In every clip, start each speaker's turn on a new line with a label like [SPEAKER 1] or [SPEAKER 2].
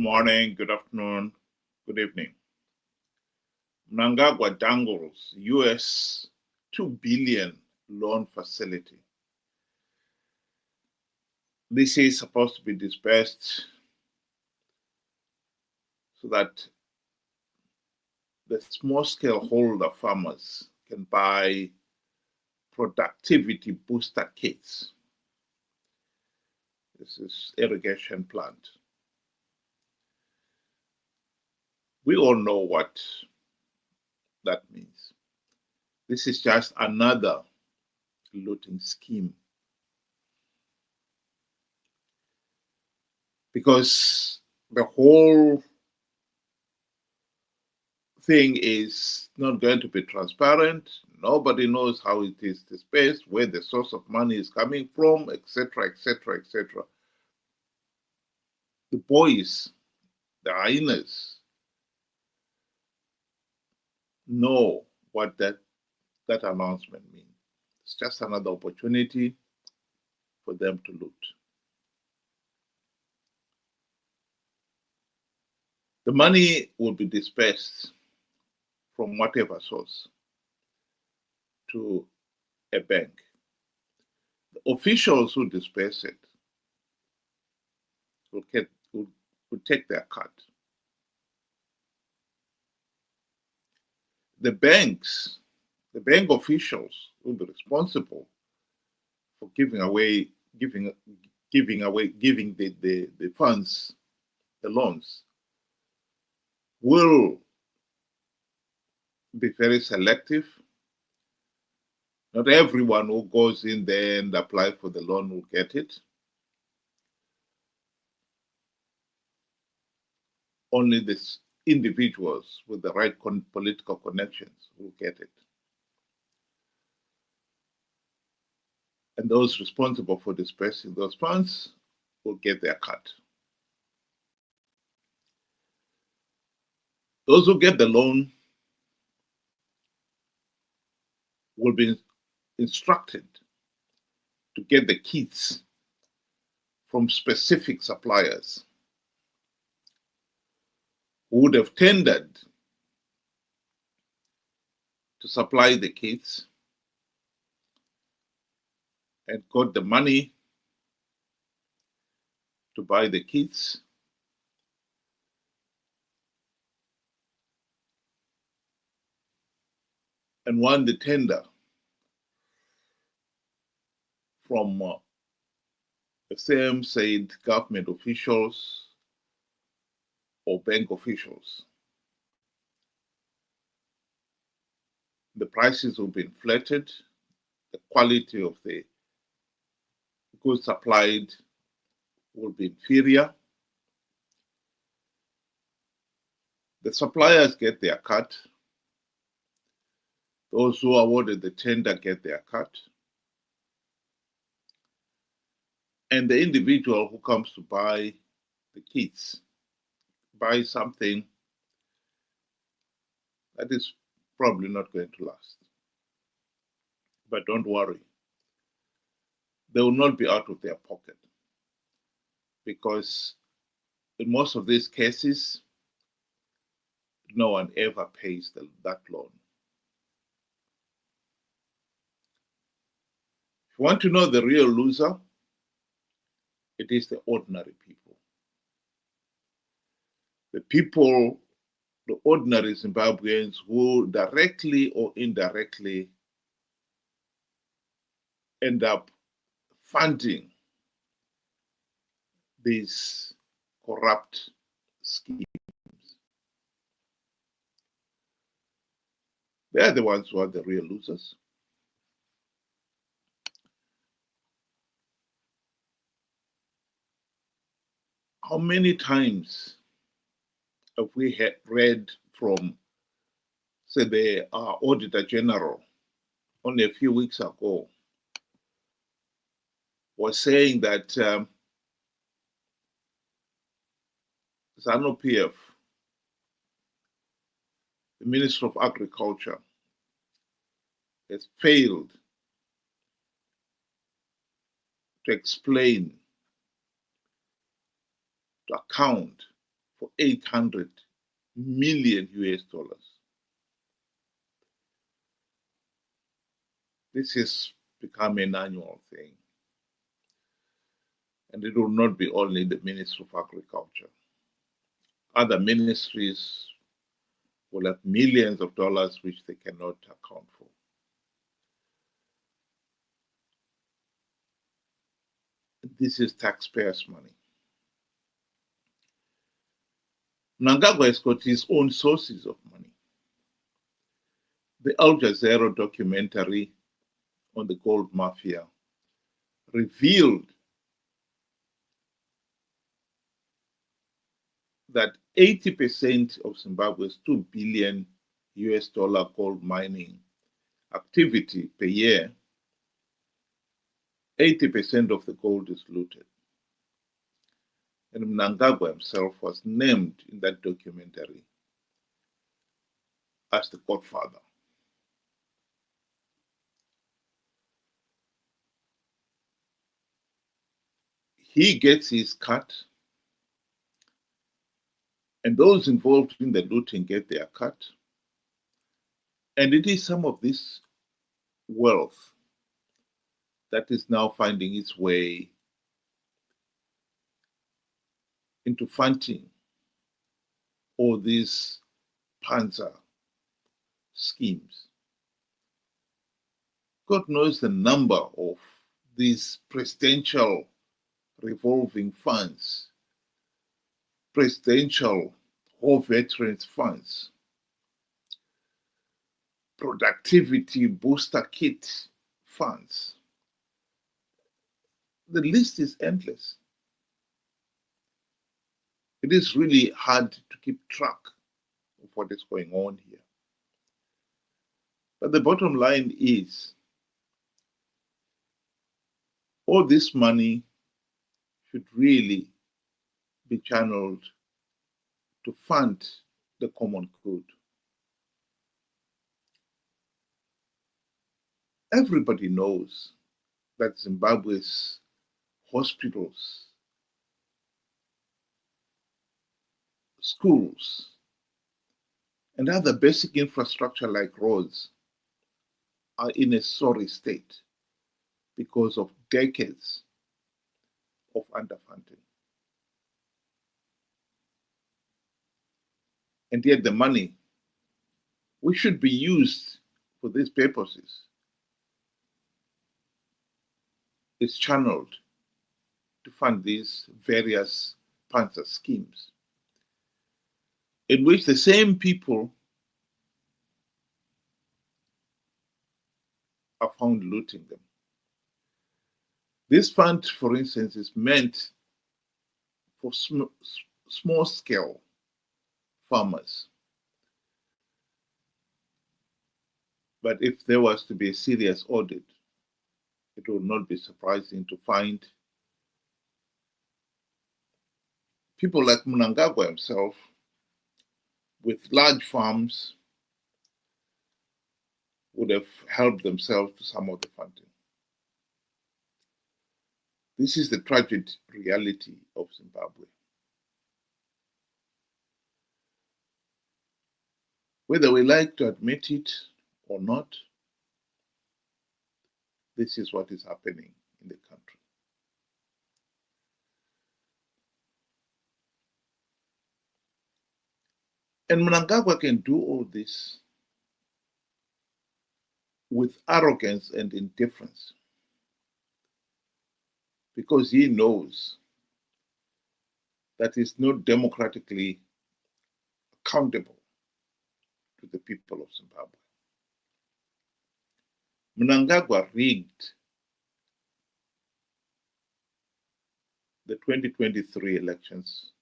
[SPEAKER 1] morning, good afternoon, good evening. Mnangagwa dangles US $2 billion loan facility. This is supposed to be dispersed so that the small-scale holder farmers can buy productivity booster kits. This is irrigation plant. We all know what that means. This is just another looting scheme. Because the whole thing is not going to be transparent. Nobody knows how it is dispersed, where the source of money is coming from, etc., etc., etc. The boys, the hyenas, know what that announcement means. It's just another opportunity for them to loot. The money will be dispersed from whatever source to a bank. The officials who disperse it will take their cut. The bank officials will be responsible for giving the funds, the loans, will be very selective. Not everyone who goes in there and applies for the loan will get it. Only the individuals with the right political connections will get it. And those responsible for dispersing those funds will get their cut. Those who get the loan will be instructed to get the kits from specific suppliers who would have tendered to supply the kits and got the money to buy the kits. And won the tender from the same, said, government officials or bank officials. The prices will be inflated, the quality of the goods supplied will be inferior. The suppliers get their cut. Those who awarded the tender get their cut. And the individual who comes to buy the kits buy something that is probably not going to last. But don't worry. They will not be out of their pocket, because in most of these cases, no one ever pays that loan. If you want to know the real loser, it is the ordinary people. The people, the ordinary Zimbabweans who directly or indirectly end up funding these corrupt schemes. They are the ones who are the real losers. How many times have we read from, say, the Auditor General only a few weeks ago was saying that Zanu PF, the Minister of Agriculture, has failed to explain, to account 800 million US dollars. This has become an annual thing. And it will not be only the Ministry of Agriculture. Other ministries will have millions of dollars which they cannot account for. This is taxpayers' money. Mnangagwa has got his own sources of money. The Al Jazeera documentary on the gold mafia revealed that 80% of Zimbabwe's $2 billion US dollar gold mining activity per year, 80% of the gold is looted. And Mnangagwa himself was named in that documentary as the godfather. He gets his cut, and those involved in the looting get their cut. And it is some of this wealth that is now finding its way into funding all these panzer schemes. God knows the number of these presidential revolving funds, presidential war veterans funds, productivity booster kit funds. The list is endless. It is really hard to keep track of what is going on here. But the bottom line is, all this money should really be channeled to fund the common good. Everybody knows that Zimbabwe's hospitals, schools, and other basic infrastructure like roads are in a sorry state because of decades of underfunding. And yet the money, which should be used for these purposes, is channeled to fund these various panzer schemes, in which the same people are found looting them. This fund, for instance, is meant for small-scale farmers. But if there was to be a serious audit, it would not be surprising to find people like Mnangagwa himself with large farms would have helped themselves to some of the funding. This is the tragic reality of Zimbabwe. Whether we like to admit it or not, this is what is happening in the country. And Mnangagwa can do all this with arrogance and indifference, because he knows that he's not democratically accountable to the people of Zimbabwe. Mnangagwa rigged the 2023 elections,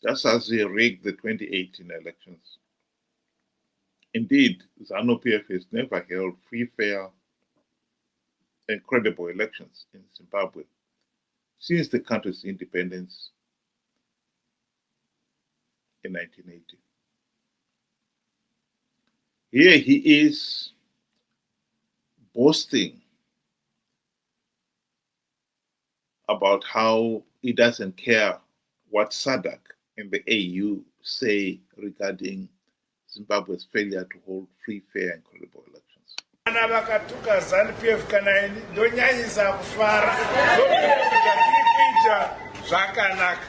[SPEAKER 1] just as he rigged the 2018 elections. Indeed, Zanu PF has never held free, fair, and credible elections in Zimbabwe since the country's independence in 1980. Here he is boasting about how he doesn't care what SADC
[SPEAKER 2] in the AU say regarding Zimbabwe's failure to hold free, fair, and credible elections?
[SPEAKER 3] Vana vakatuka Zanu PF kana ini ndonyanyisa kufara ndokuita tiri kuita zvakanaka.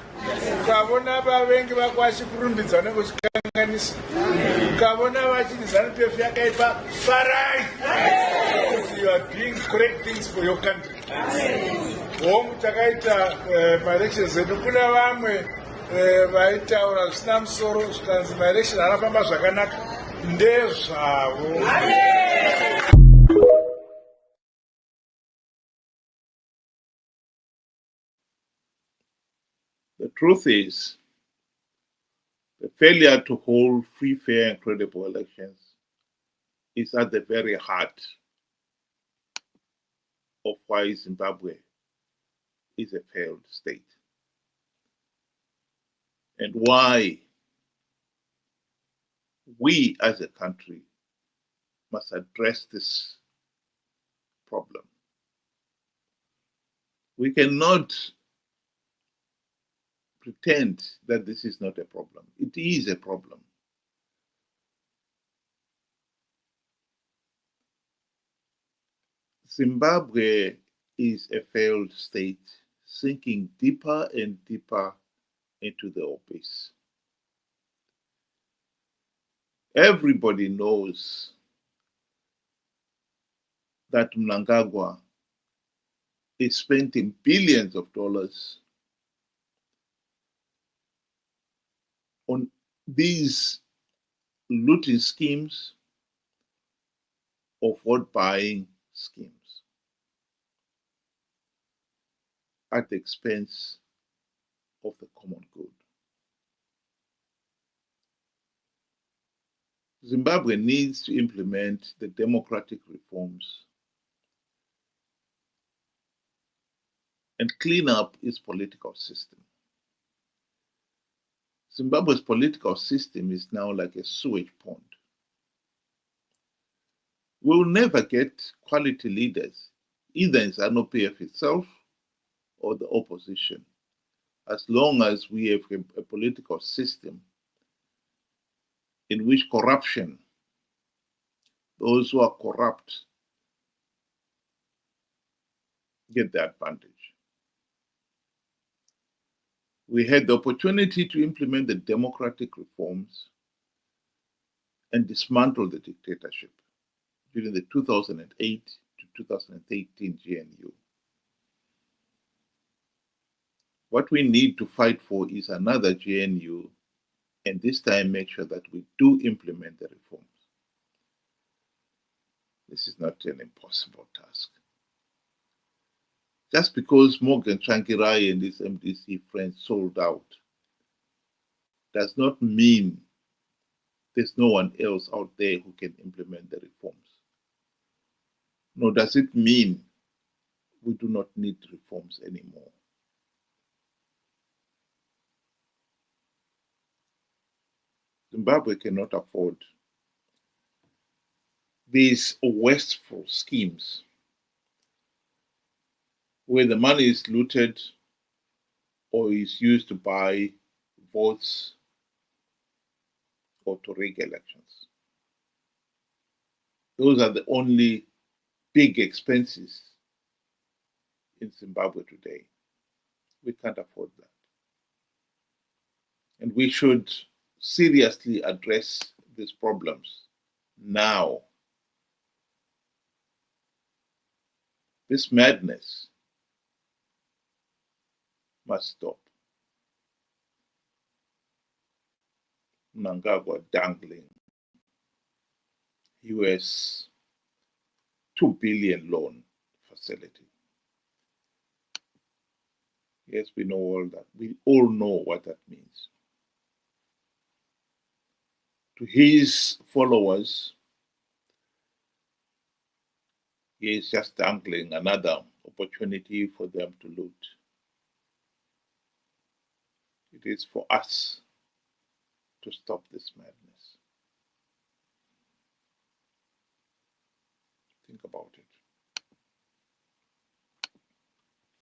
[SPEAKER 3] Ukavona vavengi vakwashi kurumbidza nekuchikanganisa, ukavona vachiti Zanu PF yakaipa, farai, because you are doing correct things for your country. Hongu takaita maelections edu, kuna vamwe vaitaura zvisina musoro zvikanzi maelections anofamba zvakanaka, ndezvavo.
[SPEAKER 2] The truth is, the failure to hold free, fair, and credible elections is at the very heart of why Zimbabwe is a failed state, and why we as a country must address this problem. We cannot pretend that this is not a problem. It is a problem. Zimbabwe is a failed state, sinking deeper and deeper into the abyss. Everybody knows that Mnangagwa is spending billions of dollars on these looting schemes or vote buying schemes at the expense of the common good. Zimbabwe needs to implement the democratic reforms and clean up its political system. Zimbabwe's political system is now like a sewage pond. We will never get quality leaders, either in Zanu PF itself or the opposition, as long as we have a political system in which corruption, those who are corrupt, get the advantage. We had the opportunity to implement the democratic reforms and dismantle the dictatorship during the 2008 to 2013 GNU. What we need to fight for is another GNU, and this time make sure that we do implement the reforms. This is not an impossible task. Just because Morgan Tsvangirai and his MDC friends sold out does not mean there's no one else out there who can implement the reforms. Nor does it mean we do not need reforms anymore. Zimbabwe cannot afford these wasteful schemes where the money is looted or is used to buy votes or to rig elections. Those are the only big expenses in Zimbabwe today. We can't afford that. And we should seriously address these problems now. This madness must stop. Mnangagwa dangling US $2 billion loan facility. Yes, we know all that. We all know what that means. To his followers, he is just dangling another opportunity for them to loot. It is for us to stop this madness. Think about it.